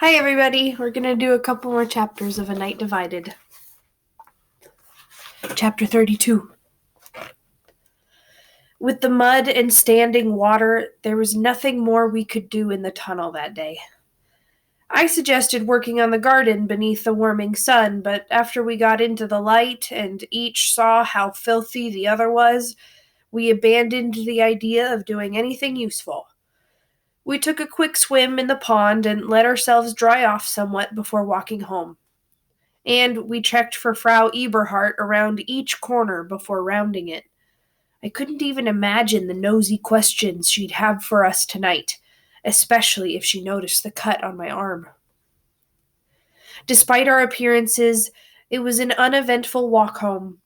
Hi, everybody. We're going to do a couple more chapters of A Night Divided. Chapter 32. With the mud and standing water, there was nothing more we could do in the tunnel that day. I suggested working on the garden beneath the warming sun, but after we got into the light and each saw how filthy the other was, we abandoned the idea of doing anything useful. We took a quick swim in the pond and let ourselves dry off somewhat before walking home. And we checked for Frau Eberhardt around each corner before rounding it. I couldn't even imagine the nosy questions she'd have for us tonight, especially if she noticed the cut on my arm. Despite our appearances, it was an uneventful walk home.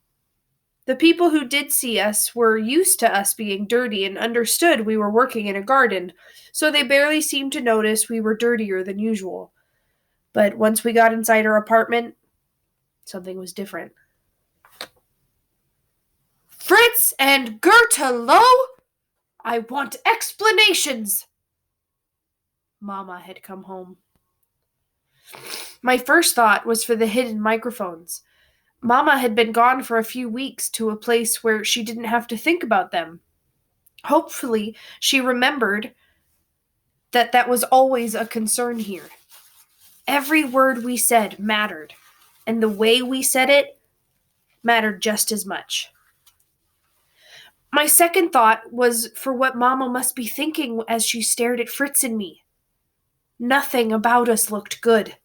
The people who did see us were used to us being dirty and understood we were working in a garden, so they barely seemed to notice we were dirtier than usual. But once we got inside our apartment, something was different. Fritz and Goethe Low? I want explanations! Mama had come home. My first thought was for the hidden microphones. Mama had been gone for a few weeks to a place where she didn't have to think about them. Hopefully, she remembered that was always a concern here. Every word we said mattered, and the way we said it mattered just as much. My second thought was for what Mama must be thinking as she stared at Fritz and me. Nothing about us looked good.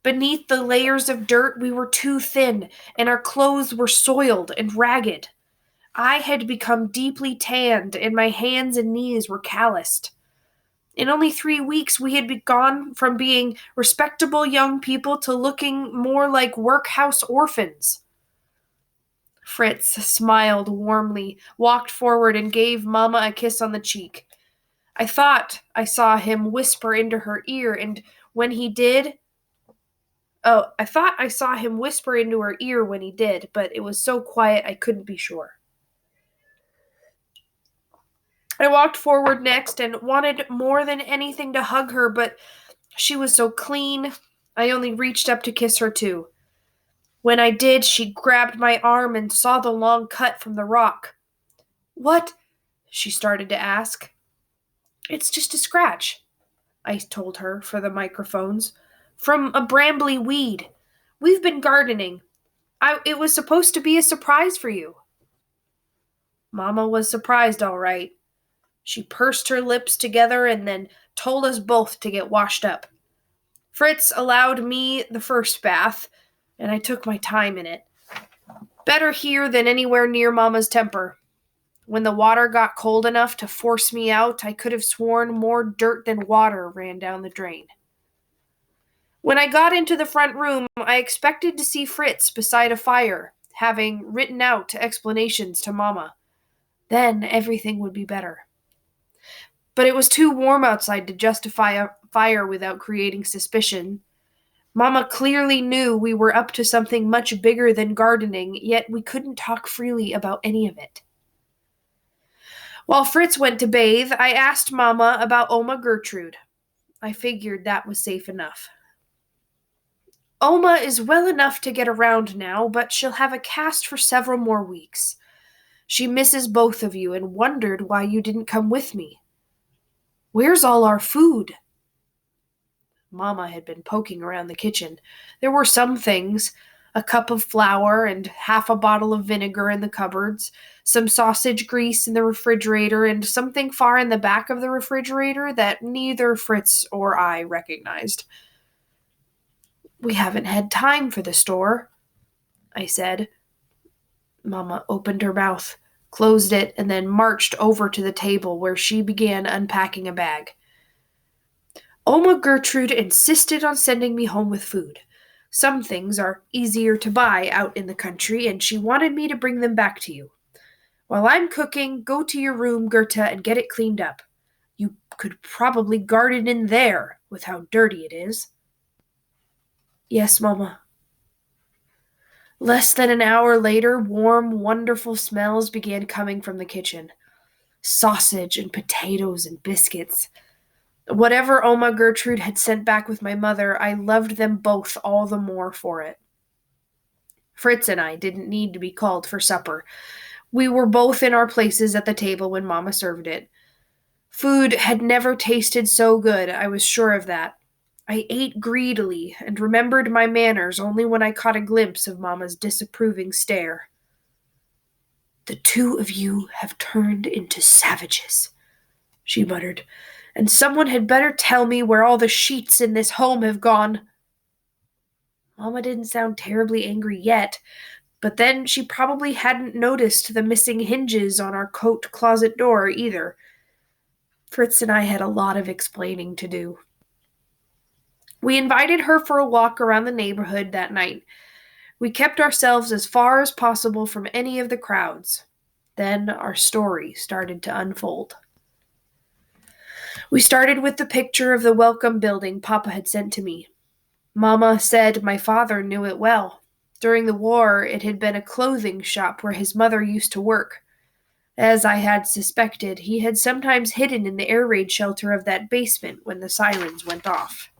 Beneath the layers of dirt, we were too thin, and our clothes were soiled and ragged. I had become deeply tanned, and my hands and knees were calloused. In only 3 weeks, we had gone from being respectable young people to looking more like workhouse orphans. Fritz smiled warmly, walked forward, and gave Mama a kiss on the cheek. I thought I saw him whisper into her ear, and when he did... I thought I saw him whisper into her ear when he did, but it was so quiet I couldn't be sure. I walked forward next and wanted more than anything to hug her, but she was so clean, I only reached up to kiss her too. When I did, she grabbed my arm and saw the long cut from the rock. What? She started to ask. It's just a scratch, I told her for the microphones. From a brambly weed. We've been gardening. It was supposed to be a surprise for you. Mama was surprised, all right. She pursed her lips together and then told us both to get washed up. Fritz allowed me the first bath, and I took my time in it. Better here than anywhere near Mama's temper. When the water got cold enough to force me out, I could have sworn more dirt than water ran down the drain. When I got into the front room, I expected to see Fritz beside a fire, having written out explanations to Mama. Then everything would be better. But it was too warm outside to justify a fire without creating suspicion. Mama clearly knew we were up to something much bigger than gardening, yet we couldn't talk freely about any of it. While Fritz went to bathe, I asked Mama about Oma Gertrude. I figured that was safe enough. Oma is well enough to get around now, but she'll have a cast for several more weeks. She misses both of you and wondered why you didn't come with me. Where's all our food? Mama had been poking around the kitchen. There were some things, a cup of flour and half a bottle of vinegar in the cupboards, some sausage grease in the refrigerator, and something far in the back of the refrigerator that neither Fritz or I recognized. We haven't had time for the store, I said. Mama opened her mouth, closed it, and then marched over to the table where she began unpacking a bag. Oma Gertrude insisted on sending me home with food. Some things are easier to buy out in the country, and she wanted me to bring them back to you. While I'm cooking, go to your room, Goethe, and get it cleaned up. You could probably garden in there with how dirty it is. Yes, Mama. Less than an hour later, warm, wonderful smells began coming from the kitchen. Sausage and potatoes and biscuits. Whatever Oma Gertrude had sent back with my mother, I loved them both all the more for it. Fritz and I didn't need to be called for supper. We were both in our places at the table when Mama served it. Food had never tasted so good, I was sure of that. I ate greedily and remembered my manners only when I caught a glimpse of Mama's disapproving stare. "The two of you have turned into savages," she muttered, "and someone had better tell me where all the sheets in this home have gone." Mama didn't sound terribly angry yet, but then she probably hadn't noticed the missing hinges on our coat closet door either. Fritz and I had a lot of explaining to do. We invited her for a walk around the neighborhood that night. We kept ourselves as far as possible from any of the crowds. Then our story started to unfold. We started with the picture of the welcome building Papa had sent to me. Mama said my father knew it well. During the war, it had been a clothing shop where his mother used to work. As I had suspected, he had sometimes hidden in the air raid shelter of that basement when the sirens went off.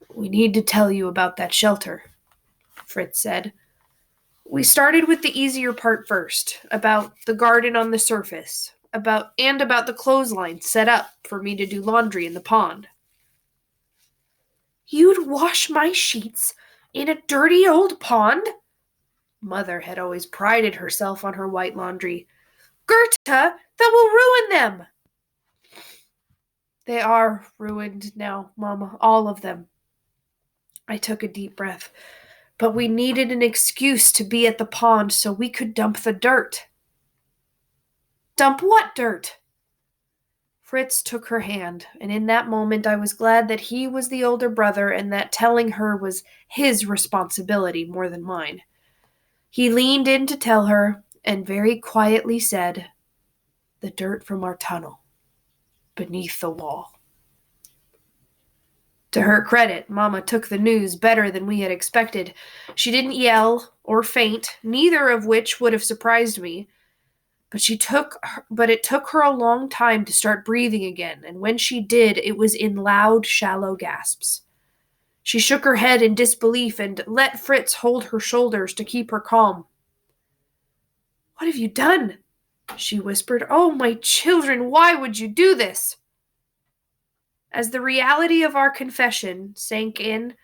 "We need to tell you about that shelter," Fritz said. We started with the easier part first, about the garden on the surface, about the clothesline set up for me to do laundry in the pond. "You'd wash my sheets in a dirty old pond?" Mother had always prided herself on her white laundry. "Goethe, that will ruin them." "They are ruined now, Mama, all of them." I took a deep breath. "But we needed an excuse to be at the pond so we could dump the dirt." "Dump what dirt?" Fritz took her hand, and in that moment I was glad that he was the older brother and that telling her was his responsibility more than mine. He leaned in to tell her, and very quietly said, "The dirt from our tunnel, beneath the wall." To her credit, Mama took the news better than we had expected. She didn't yell or faint, neither of which would have surprised me. But it took her a long time to start breathing again, and when she did, it was in loud, shallow gasps. She shook her head in disbelief and let Fritz hold her shoulders to keep her calm. "What have you done?" she whispered. "Oh, my children, why would you do this?" As the reality of our confession sank in,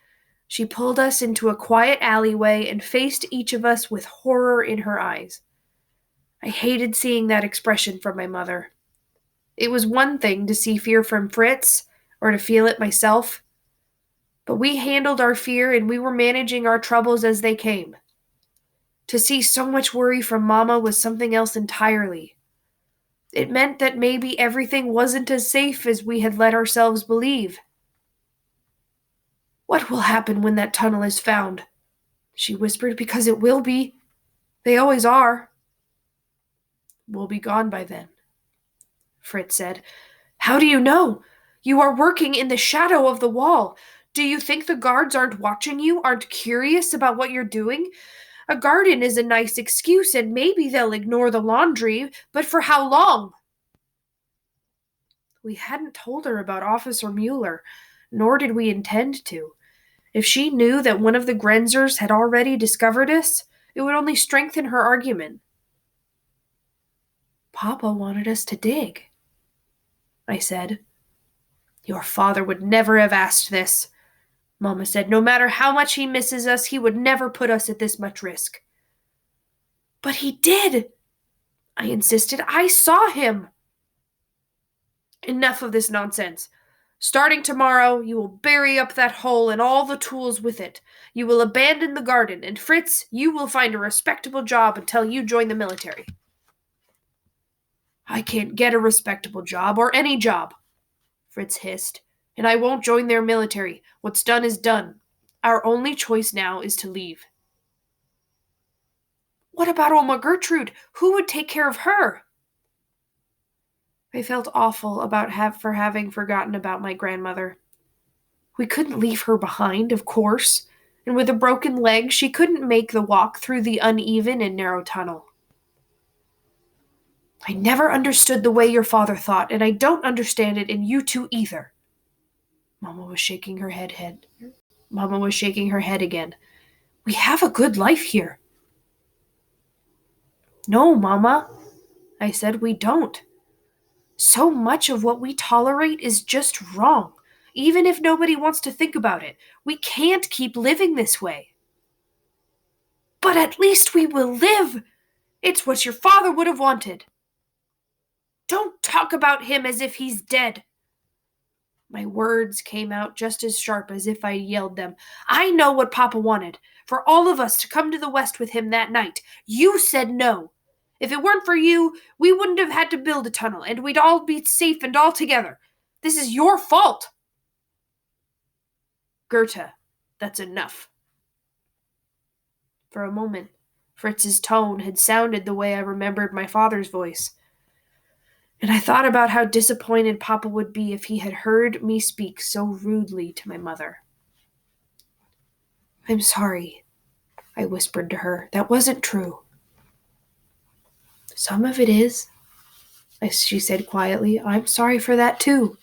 she pulled us into a quiet alleyway and faced each of us with horror in her eyes. I hated seeing that expression from my mother. It was one thing to see fear from Fritz, or to feel it myself, but we handled our fear and we were managing our troubles as they came. To see so much worry from Mama was something else entirely. It meant that maybe everything wasn't as safe as we had let ourselves believe. "What will happen when that tunnel is found?" she whispered, "because it will be. They always are." "We'll be gone by then," Fritz said. "How do you know? You are working in the shadow of the wall. Do you think the guards aren't watching you, aren't curious about what you're doing? A garden is a nice excuse, and maybe they'll ignore the laundry, but for how long?" We hadn't told her about Officer Mueller, nor did we intend to. If she knew that one of the Grenzers had already discovered us, it would only strengthen her argument. "Papa wanted us to dig," I said. "Your father would never have asked this," Mama said. "No matter how much he misses us, he would never put us at this much risk." "But he did," I insisted. "I saw him." "Enough of this nonsense. Starting tomorrow, you will bury up that hole and all the tools with it. You will abandon the garden, and Fritz, you will find a respectable job until you join the military." "I can't get a respectable job, or any job," Fritz hissed, "and I won't join their military. What's done is done. Our only choice now is to leave." "What about Oma Gertrude? Who would take care of her?" I felt awful for having forgotten about my grandmother. We couldn't leave her behind, of course, and with a broken leg, she couldn't make the walk through the uneven and narrow tunnel. I never understood the way your father thought, and I don't understand it in you two either. Mama was shaking her head. Mama was shaking her head again. We have a good life here. No, Mama, I said, we don't. So much of what we tolerate is just wrong. Even if nobody wants to think about it, we can't keep living this way. But at least we will live. It's what your father would have wanted. Don't talk about him as if he's dead. My words came out just as sharp as if I yelled them. I know what Papa wanted, for all of us to come to the West with him that night. You said no. If it weren't for you, we wouldn't have had to build a tunnel, and we'd all be safe and all together. This is your fault. Goethe, that's enough. For a moment, Fritz's tone had sounded the way I remembered my father's voice. And I thought about how disappointed Papa would be if he had heard me speak so rudely to my mother. I'm sorry, I whispered to her. That wasn't true. Some of it is, she said quietly. I'm sorry for that too,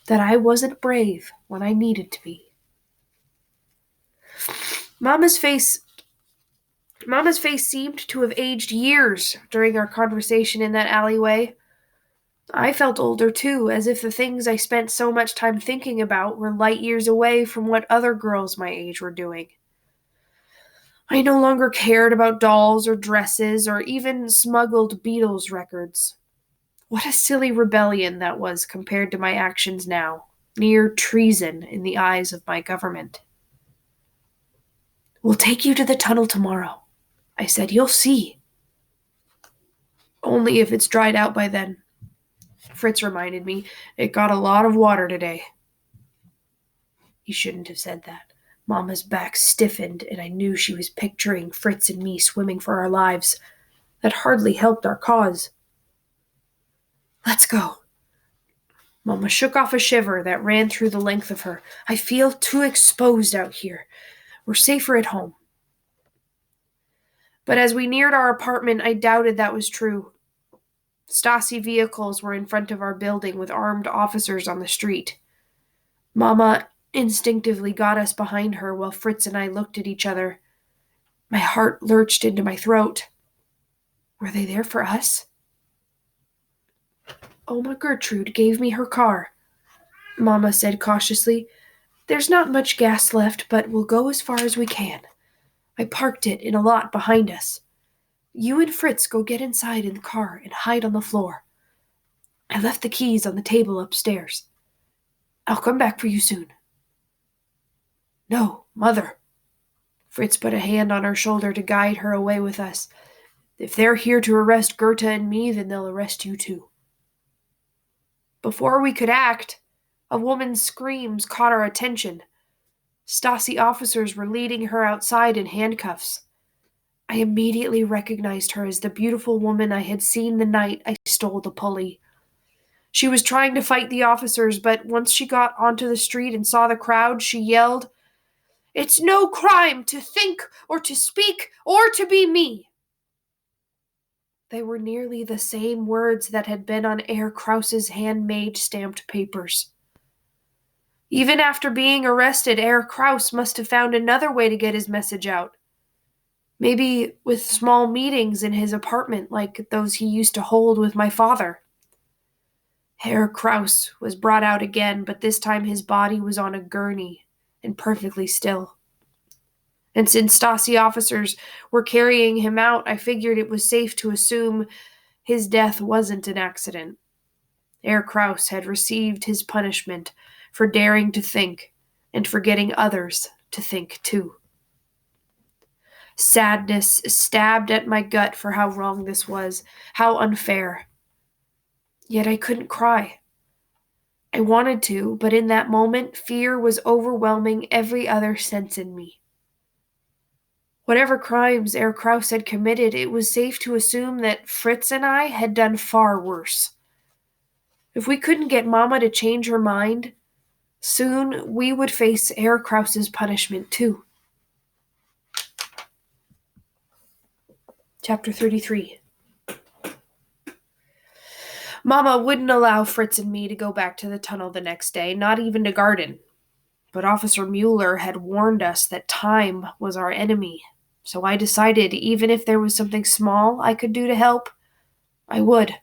that I wasn't brave when I needed to be. Mama's face seemed to have aged years during our conversation in that alleyway. I felt older too, as if the things I spent so much time thinking about were light years away from what other girls my age were doing. I no longer cared about dolls or dresses or even smuggled Beatles records. What a silly rebellion that was compared to my actions now, near treason in the eyes of my government. We'll take you to the tunnel tomorrow, I said. You'll see. Only if it's dried out by then. Fritz reminded me, it got a lot of water today. He shouldn't have said that. Mama's back stiffened, and I knew she was picturing Fritz and me swimming for our lives. That hardly helped our cause. Let's go. Mama shook off a shiver that ran through the length of her. I feel too exposed out here. We're safer at home. But as we neared our apartment, I doubted that was true. Stasi vehicles were in front of our building with armed officers on the street. Mama instinctively got us behind her while Fritz and I looked at each other. My heart lurched into my throat. Were they there for us? Oma Gertrude gave me her car, Mama said cautiously. There's not much gas left, but we'll go as far as we can. I parked it in a lot behind us. You and Fritz go get inside in the car and hide on the floor. I left the keys on the table upstairs. I'll come back for you soon. No, Mother. Fritz put a hand on her shoulder to guide her away with us. If they're here to arrest Goethe and me, then they'll arrest you too. Before we could act, a woman's screams caught our attention. Stasi officers were leading her outside in handcuffs. I immediately recognized her as the beautiful woman I had seen the night I stole the pulley. She was trying to fight the officers, but once she got onto the street and saw the crowd, she yelled, "It's no crime to think or to speak or to be me." They were nearly the same words that had been on Herr Krause's handmade stamped papers. Even after being arrested, Herr Krause must have found another way to get his message out. Maybe with small meetings in his apartment like those he used to hold with my father. Herr Krause was brought out again, but this time his body was on a gurney and perfectly still. And since Stasi officers were carrying him out, I figured it was safe to assume his death wasn't an accident. Herr Krause had received his punishment for daring to think and for getting others to think too. Sadness stabbed at my gut for how wrong this was, how unfair. Yet I couldn't cry. I wanted to, but in that moment, fear was overwhelming every other sense in me. Whatever crimes Herr Krause had committed, it was safe to assume that Fritz and I had done far worse. If we couldn't get Mama to change her mind, soon we would face Herr Krause's punishment too. Chapter 33. Mama wouldn't allow Fritz and me to go back to the tunnel the next day, not even to garden. But Officer Mueller had warned us that time was our enemy. So I decided even if there was something small I could do to help, I would.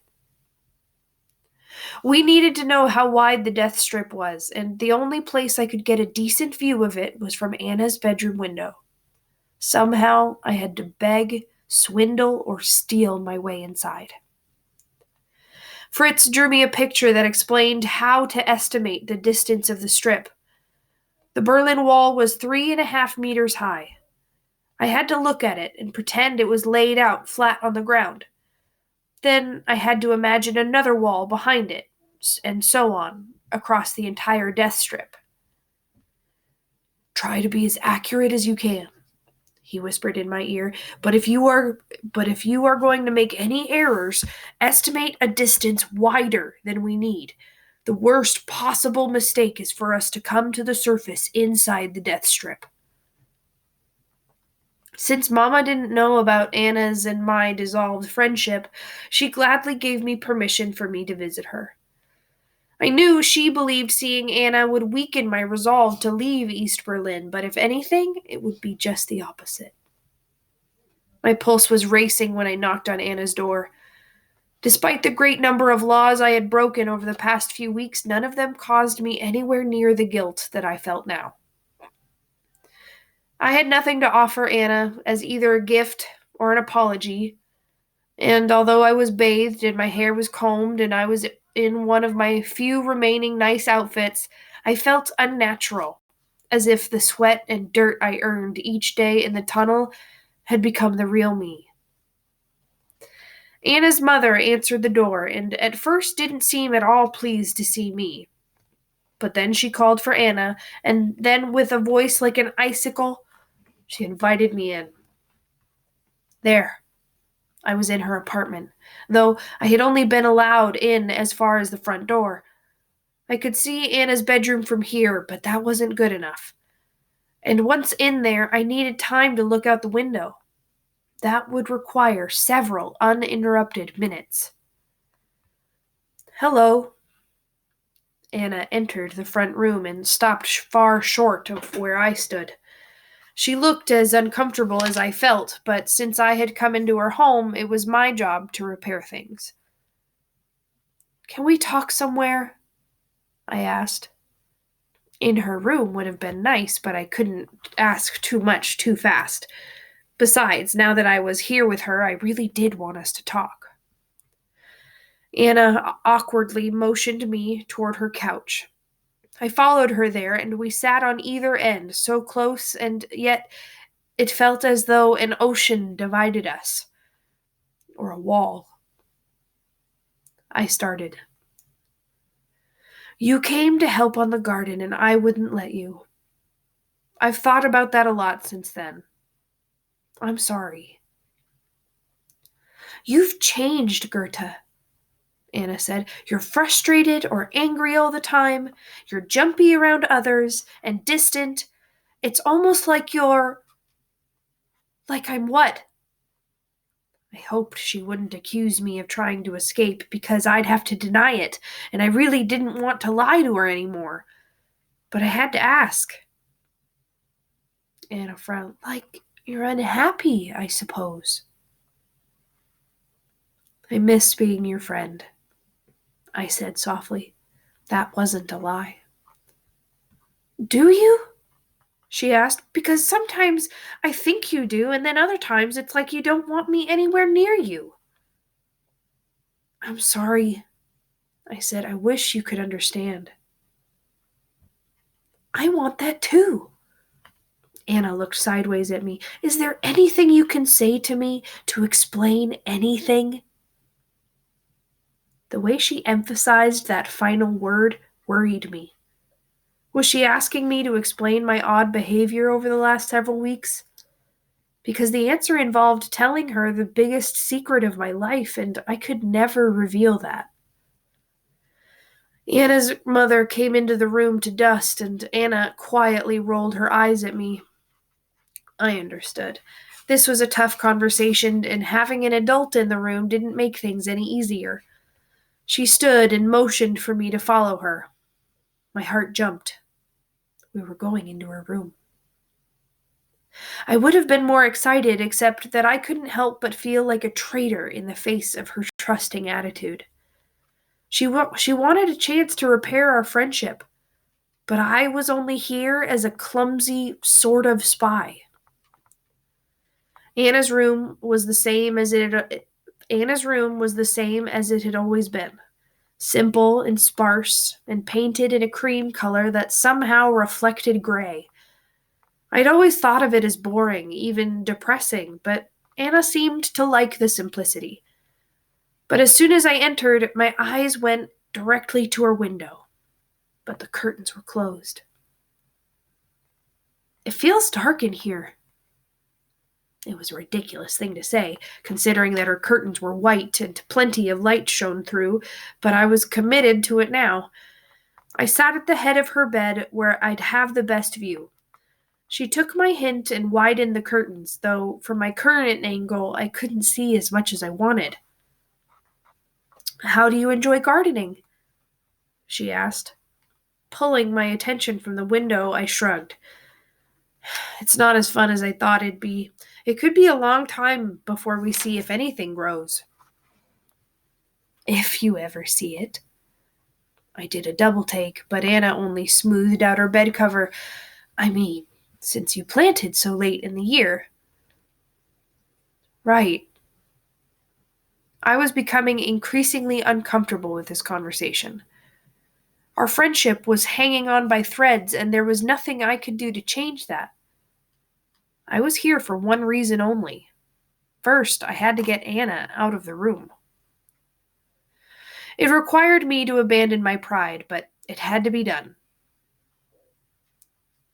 We needed to know how wide the death strip was, and the only place I could get a decent view of it was from Anna's bedroom window. Somehow I had to beg, swindle, or steal my way inside. Fritz drew me a picture that explained how to estimate the distance of the strip. The Berlin Wall was 3.5 meters high. I had to look at it and pretend it was laid out flat on the ground. Then I had to imagine another wall behind it, and so on, across the entire death strip. Try to be as accurate as you can, he whispered in my ear, but if you are going to make any errors, estimate a distance wider than we need. The worst possible mistake is for us to come to the surface inside the death strip. Since Mama didn't know about Anna's and my dissolved friendship, she gladly gave me permission for me to visit her. I knew she believed seeing Anna would weaken my resolve to leave East Berlin, but if anything, it would be just the opposite. My pulse was racing when I knocked on Anna's door. Despite the great number of laws I had broken over the past few weeks, none of them caused me anywhere near the guilt that I felt now. I had nothing to offer Anna as either a gift or an apology, and although I was bathed and my hair was combed and I was in one of my few remaining nice outfits, I felt unnatural, as if the sweat and dirt I earned each day in the tunnel had become the real me. Anna's mother answered the door and at first didn't seem at all pleased to see me. But then she called for Anna, and then with a voice like an icicle, she invited me in. There, I was in her apartment, though I had only been allowed in as far as the front door. I could see Anna's bedroom from here, but that wasn't good enough. And once in there, I needed time to look out the window. That would require several uninterrupted minutes. Hello. Anna entered the front room and stopped far short of where I stood. She looked as uncomfortable as I felt, but since I had come into her home, it was my job to repair things. Can we talk somewhere? I asked. In her room would have been nice, but I couldn't ask too much too fast. Besides, now that I was here with her, I really did want us to talk. Anna awkwardly motioned me toward her couch. I followed her there, and we sat on either end, so close, and yet it felt as though an ocean divided us. Or a wall. I started. You came to help on the garden, and I wouldn't let you. I've thought about that a lot since then. I'm sorry. You've changed, Goethe, Anna said. You're frustrated or angry all the time. You're jumpy around others and distant. It's almost like you're... Like I'm what? I hoped she wouldn't accuse me of trying to escape because I'd have to deny it, and I really didn't want to lie to her anymore. But I had to ask. Anna frowned. Like you're unhappy, I suppose. I miss being your friend, I said softly. That wasn't a lie. Do you? She asked, because sometimes I think you do, and then other times it's like you don't want me anywhere near you. I'm sorry, I said. I wish you could understand. I want that too. Anna looked sideways at me. Is there anything you can say to me to explain anything? The way she emphasized that final word worried me. Was she asking me to explain my odd behavior over the last several weeks? Because the answer involved telling her the biggest secret of my life, and I could never reveal that. Anna's mother came into the room to dust, and Anna quietly rolled her eyes at me. I understood. This was a tough conversation, and having an adult in the room didn't make things any easier. She stood and motioned for me to follow her. My heart jumped. We were going into her room. I would have been more excited, except that I couldn't help but feel like a traitor in the face of her trusting attitude. She wanted a chance to repair our friendship, but I was only here as a clumsy sort of spy. Anna's room was the same as it had always been. Simple and sparse, and painted in a cream color that somehow reflected gray. I'd always thought of it as boring, even depressing, but Anna seemed to like the simplicity. But as soon as I entered, my eyes went directly to her window, but the curtains were closed. It feels dark in here. It was a ridiculous thing to say, considering that her curtains were white and plenty of light shone through, but I was committed to it now. I sat at the head of her bed where I'd have the best view. She took my hint and widened the curtains, though from my current angle I couldn't see as much as I wanted. "How do you enjoy gardening?" she asked. Pulling my attention from the window, I shrugged. "It's not as fun as I thought it'd be. It could be a long time before we see if anything grows." "If you ever see it." I did a double take, but Anna only smoothed out her bed cover. "I mean, since you planted so late in the year." "Right." I was becoming increasingly uncomfortable with this conversation. Our friendship was hanging on by threads, and there was nothing I could do to change that. I was here for one reason only. First, I had to get Anna out of the room. It required me to abandon my pride, but it had to be done.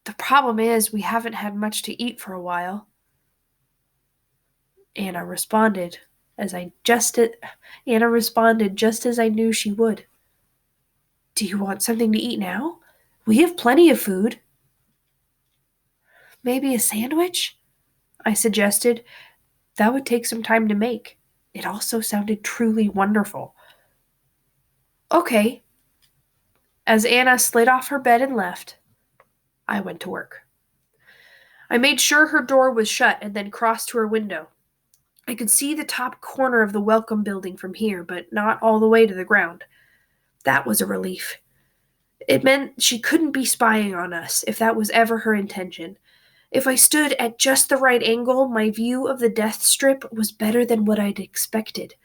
"The problem is, we haven't had much to eat for a while." Anna responded just as I knew she would. "Do you want something to eat now? We have plenty of food." "Maybe a sandwich?" I suggested. "That would take some time to make." It also sounded truly wonderful. "Okay." As Anna slid off her bed and left, I went to work. I made sure her door was shut and then crossed to her window. I could see the top corner of the welcome building from here, but not all the way to the ground. That was a relief. It meant she couldn't be spying on us, if that was ever her intention. If I stood at just the right angle, my view of the death strip was better than what I'd expected.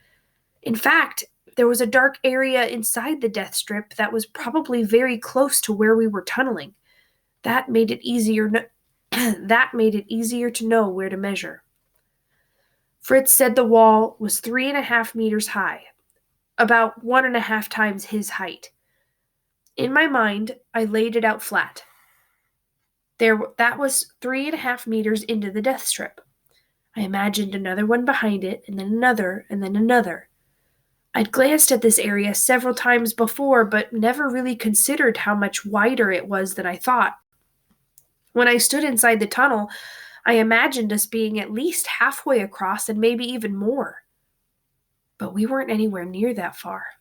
In fact, there was a dark area inside the death strip that was probably very close to where we were tunneling. That made it easier to know where to measure. Fritz said the wall was 3.5 meters high, about 1.5 times his height. In my mind, I laid it out flat. That was 3.5 meters into the death strip. I imagined another one behind it, and then another, and then another. I'd glanced at this area several times before, but never really considered how much wider it was than I thought. When I stood inside the tunnel, I imagined us being at least halfway across and maybe even more. But we weren't anywhere near that far.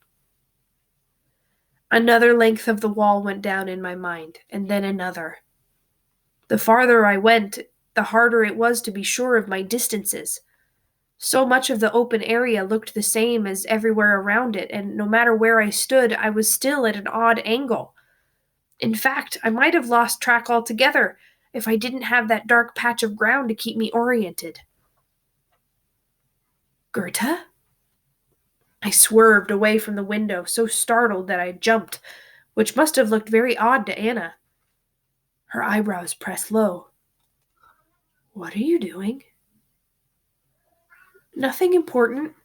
Another length of the wall went down in my mind, and then another. The farther I went, the harder it was to be sure of my distances. So much of the open area looked the same as everywhere around it, and no matter where I stood, I was still at an odd angle. In fact, I might have lost track altogether if I didn't have that dark patch of ground to keep me oriented. "Goethe?" I swerved away from the window, so startled that I jumped, which must have looked very odd to Anna. Her eyebrows pressed low. "What are you doing?" "Nothing important."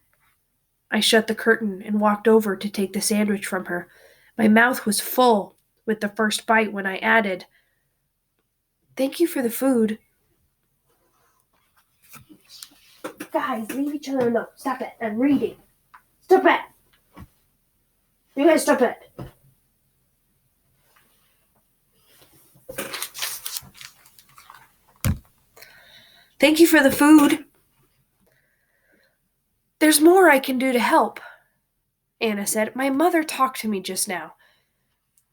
I shut the curtain and walked over to take the sandwich from her. My mouth was full with the first bite when I added, "Thank you for the food." "Guys, leave each other alone. Stop it. I'm reading. Stop it. You guys stop it." "Thank you for the food. There's more I can do to help." Anna said. My mother talked to me just now.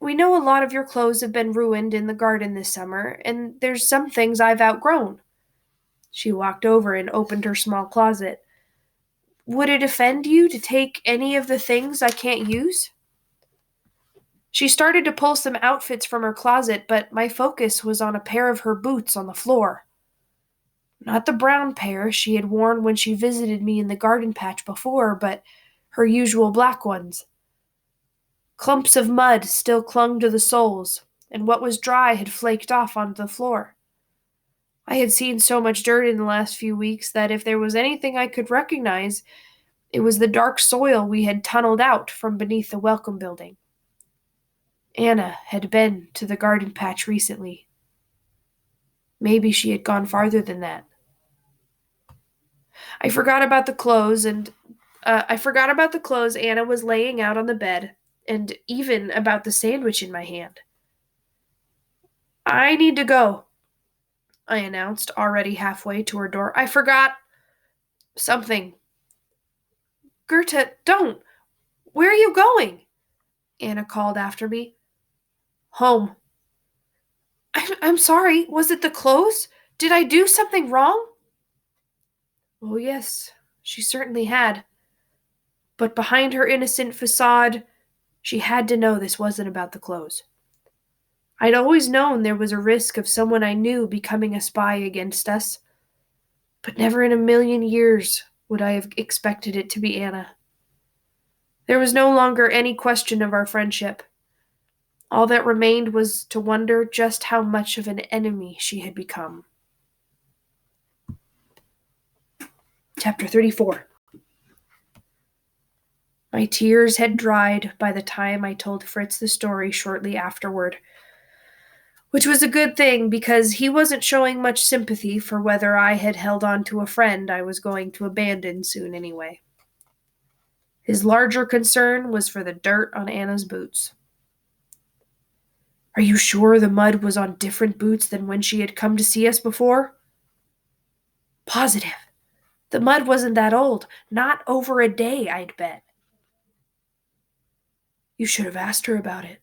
We know a lot of your clothes have been ruined in the garden this summer, and there's some things I've outgrown. She walked over and opened her small closet. Would it offend you to take any of the things I can't use? She started to pull some outfits from her closet, but my focus was on a pair of her boots on the floor. Not the brown pair she had worn when she visited me in the garden patch before, but her usual black ones. Clumps of mud still clung to the soles, and what was dry had flaked off onto the floor. I had seen so much dirt in the last few weeks that if there was anything I could recognize, it was the dark soil we had tunneled out from beneath the welcome building. Anna had been to the garden patch recently. Maybe she had gone farther than that. I forgot about the clothes Anna was laying out on the bed, and even about the sandwich in my hand. I need to go, I announced, already halfway to her door. I forgot something. Gerta, don't! Where are you going? Anna called after me. Home. I'm sorry. Was it the clothes? Did I do something wrong? Oh, yes, she certainly had. But behind her innocent facade, she had to know this wasn't about the clothes. I'd always known there was a risk of someone I knew becoming a spy against us, but never in a million years would I have expected it to be Anna. There was no longer any question of our friendship. All that remained was to wonder just how much of an enemy she had become. Chapter 34. My tears had dried by the time I told Fritz the story shortly afterward, which was a good thing because he wasn't showing much sympathy for whether I had held on to a friend I was going to abandon soon anyway. His larger concern was for the dirt on Anna's boots. Are you sure the mud was on different boots than when she had come to see us before? Positive. The mud wasn't that old. Not over a day, I'd bet. You should have asked her about it.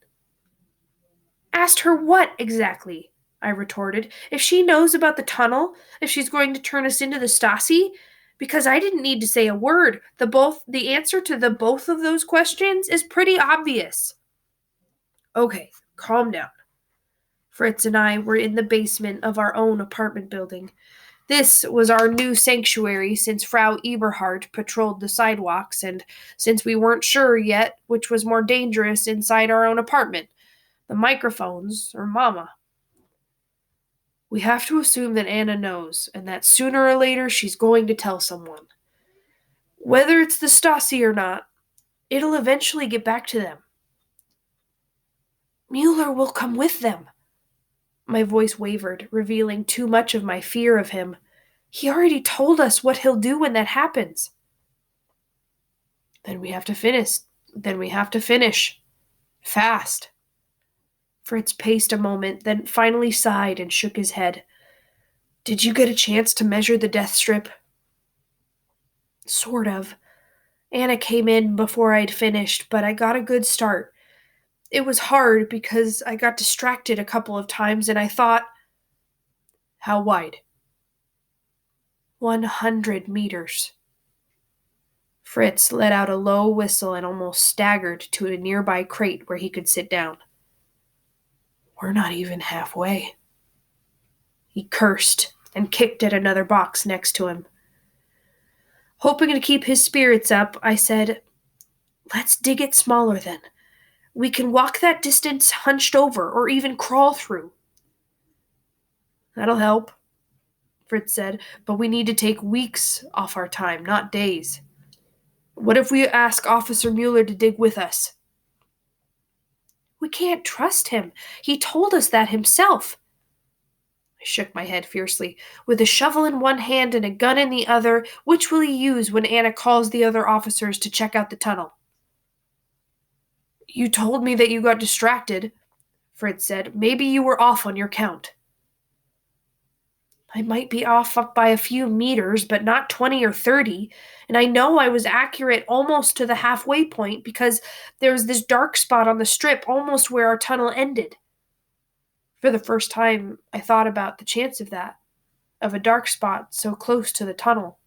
Asked her what exactly? I retorted. If she knows about the tunnel, if she's going to turn us into the Stasi? Because I didn't need to say a word. The answer to the both of those questions is pretty obvious. Okay, calm down. Fritz and I were in the basement of our own apartment building. This was our new sanctuary since Frau Eberhard patrolled the sidewalks, and since we weren't sure yet which was more dangerous inside our own apartment, the microphones or Mama. We have to assume that Anna knows, and that sooner or later she's going to tell someone. Whether it's the Stasi or not, it'll eventually get back to them. Mueller will come with them. My voice wavered, revealing too much of my fear of him. He already told us what he'll do when that happens. Then we have to finish. Fast. Fritz paced a moment, then finally sighed and shook his head. Did you get a chance to measure the death strip? Sort of. Anna came in before I'd finished, but I got a good start. It was hard because I got distracted a couple of times and I thought... How wide? 100 meters. Fritz let out a low whistle and almost staggered to a nearby crate where he could sit down. We're not even halfway. He cursed and kicked at another box next to him. Hoping to keep his spirits up, I said, Let's dig it smaller then. We can walk that distance hunched over or even crawl through. That'll help, Fritz said, but we need to take weeks off our time, not days. What if we ask Officer Mueller to dig with us? We can't trust him. He told us that himself. I shook my head fiercely. With a shovel in one hand and a gun in the other, which will he use when Anna calls the other officers to check out the tunnel? You told me that you got distracted, Fritz said. Maybe you were off on your count. I might be off up by a few meters, but not 20 or 30. And I know I was accurate almost to the halfway point because there was this dark spot on the strip almost where our tunnel ended. For the first time, I thought about the chance of that, of a dark spot so close to the tunnel.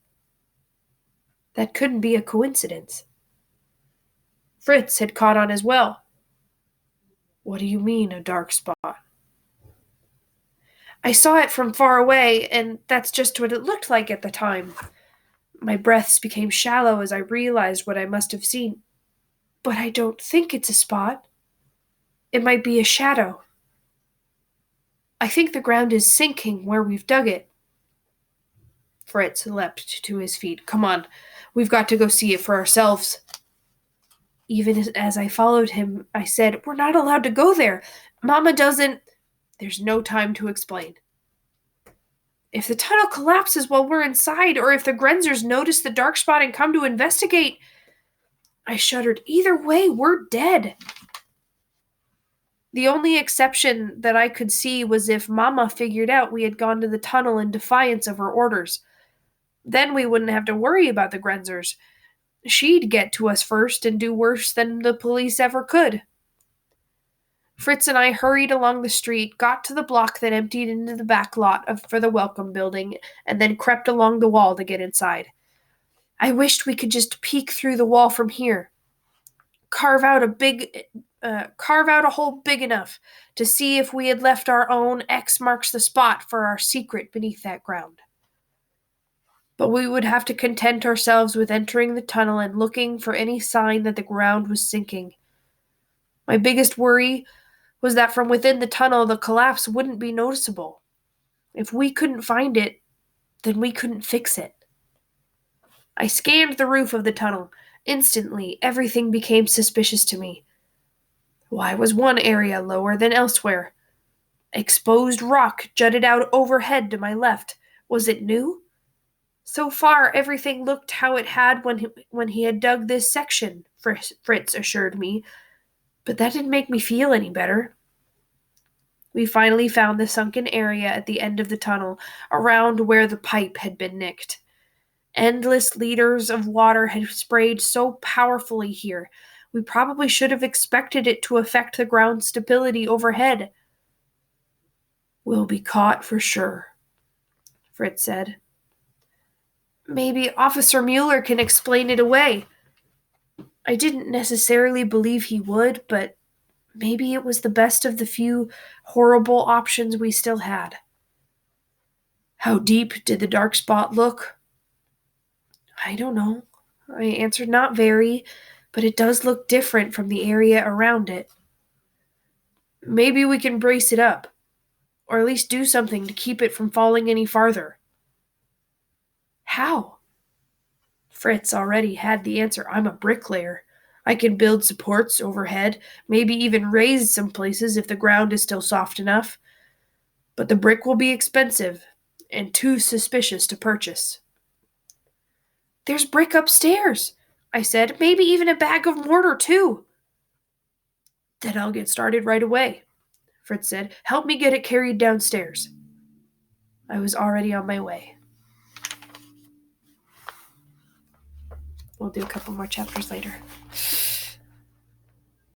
That couldn't be a coincidence. Fritz had caught on as well. What do you mean, a dark spot? I saw it from far away, and that's just what it looked like at the time. My breaths became shallow as I realized what I must have seen. But I don't think it's a spot. It might be a shadow. I think the ground is sinking where we've dug it. Fritz leapt to his feet. Come on, we've got to go see it for ourselves. Even as I followed him, I said, We're not allowed to go there. Mama doesn't. There's no time to explain. If the tunnel collapses while we're inside, or if the Grenzers notice the dark spot and come to investigate, I shuddered. Either way, we're dead. The only exception that I could see was if Mama figured out we had gone to the tunnel in defiance of her orders. Then we wouldn't have to worry about the Grenzers. She'd get to us first and do worse than the police ever could. Fritz and I hurried along the street, got to the block that emptied into the back lot for the Welcome Building, and then crept along the wall to get inside. I wished we could just peek through the wall from here. Carve out a hole big enough to see if we had left our own X marks the spot for our secret beneath that ground. But we would have to content ourselves with entering the tunnel and looking for any sign that the ground was sinking. My biggest worry was that from within the tunnel the collapse wouldn't be noticeable. If we couldn't find it, then we couldn't fix it. I scanned the roof of the tunnel. Instantly, everything became suspicious to me. Why was one area lower than elsewhere? Exposed rock jutted out overhead to my left. Was it new? So far, everything looked how it had when he had dug this section, Fritz assured me, but that didn't make me feel any better. We finally found the sunken area at the end of the tunnel, around where the pipe had been nicked. Endless liters of water had sprayed so powerfully here, we probably should have expected it to affect the ground stability overhead. We'll be caught for sure, Fritz said. Maybe Officer Mueller can explain it away. I didn't necessarily believe he would, but maybe it was the best of the few horrible options we still had. How deep did the dark spot look? I don't know. I answered, not very, but it does look different from the area around it. Maybe we can brace it up, or at least do something to keep it from falling any farther. How? Fritz already had the answer. I'm a bricklayer. I can build supports overhead, maybe even raise some places if the ground is still soft enough. But the brick will be expensive and too suspicious to purchase. There's brick upstairs, I said. Maybe even a bag of mortar, too. Then I'll get started right away, Fritz said. Help me get it carried downstairs. I was already on my way. We'll do a couple more chapters later.